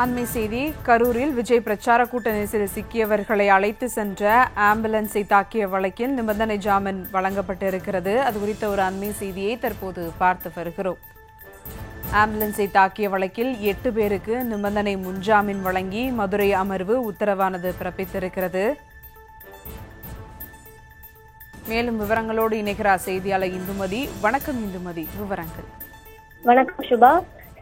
அண்மை செய்தி. கரூரில் விஜய் பிரச்சார கூட்ட நெரிசலில் சிக்கியவர்களை அழைத்து சென்ற ஆம்புலன்ஸை தாக்கிய வழக்கில் நிபந்தனை ஜாமீன் வழங்கப்பட்டிருக்கிறது. அது குறித்த ஒரு அண்மை செய்தியை தற்போது பார்த்து வருகிறோம். ஆம்புலன்ஸை தாக்கிய வழக்கில் 8 பேருக்கு நிபந்தனை முன்ஜாமீன் வழங்கி மதுரை அமர்வு உத்தரவானது பிறப்பித்திருக்கிறது. மேலும் விவரங்களோடு இணைகிறார் செய்தியாளர் இந்துமதி. வணக்கம் இந்துமதி, விவரங்கள். வணக்கம் சுபா.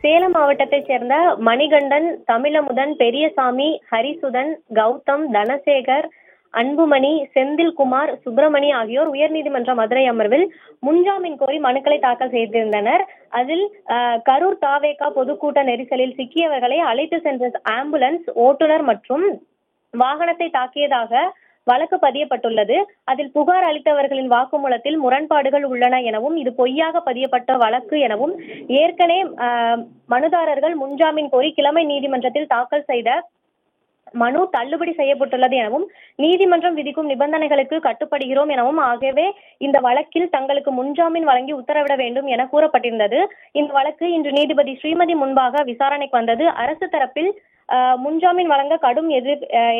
சேலம் மாவட்டத்தைச் சேர்ந்த மணிகண்டன், தமிழமுதன், பெரியசாமி, ஹரிசுதன், கௌதம், தனசேகர், அன்புமணி, செந்தில்குமார், சுப்பிரமணி ஆகியோர் உயர்நீதிமன்ற மதுரை அமர்வில் முன்ஜாமீன் கோரி மனுக்களை தாக்கல் செய்திருந்தனர். அதில் கரூர் தாவேகா பொதுக்கூட்ட நெரிசலில் சிக்கியவர்களை அழைத்து சென்ற ஆம்புலன்ஸ் ஓட்டுநர் மற்றும் வாகனத்தை தாக்கியதாக வழக்கு பதியப்பட்டுள்ளது. அதில் புகார் அளித்தவர்களின் வாக்குமூலத்தில் முரண்பாடுகள் உள்ளன எனவும் இது பொய்யாக பதியப்பட்ட வழக்கு எனவும் ஏற்கனவே மனுதாரர்கள் முன்ஜாமீன் கோரி கிழமை நீதிமன்றத்தில் தாக்கல் செய்த மனு தள்ளுபடி செய்யப்பட்டுள்ளது எனவும் நீதிமன்றம் விதிக்கும் நிபந்தனைகளுக்கு கட்டுப்படுகிறோம் எனவும் ஆகவே இந்த வழக்கில் தங்களுக்கு முன்ஜாமீன் வழங்கி உத்தரவிட வேண்டும் என கூறப்பட்டிருந்தது. இந்த வழக்கு இன்று நீதிபதி ஸ்ரீமதி முன்பாக விசாரணைக்கு வந்தது. அரசு தரப்பில் முன்ஜாமீன் வழங்க கடும்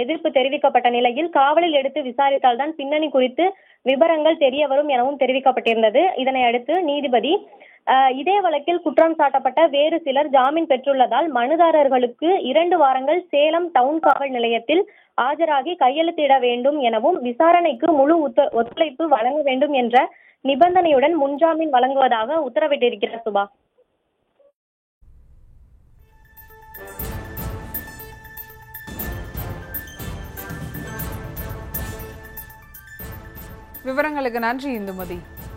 எதிர்ப்பு தெரிவிக்கப்பட்ட நிலையில் காவலில் எடுத்து விசாரித்தால்தான் பின்னணி குறித்து விவரங்கள் தெரிய வரும் எனவும் தெரிவிக்கப்பட்டிருந்தது. இதனை அடுத்து நீதிபதி இதே வழக்கில் குற்றம் சாட்டப்பட்ட வேறு சிலர் ஜாமீன் பெற்றுள்ளதால் மனுதாரர்களுக்கு 2 வாரங்கள் சேலம் டவுன் காவல் நிலையத்தில் ஆஜராகி கையெழுத்திட வேண்டும் எனவும் விசாரணைக்கு முழு ஒத்துழைப்பு வழங்க வேண்டும் என்ற நிபந்தனையுடன் முன்ஜாமீன் வழங்குவதாக உத்தரவிட்டிருக்கிறார் சுபா. விவரங்களுக்கு நன்றி இந்துமதி.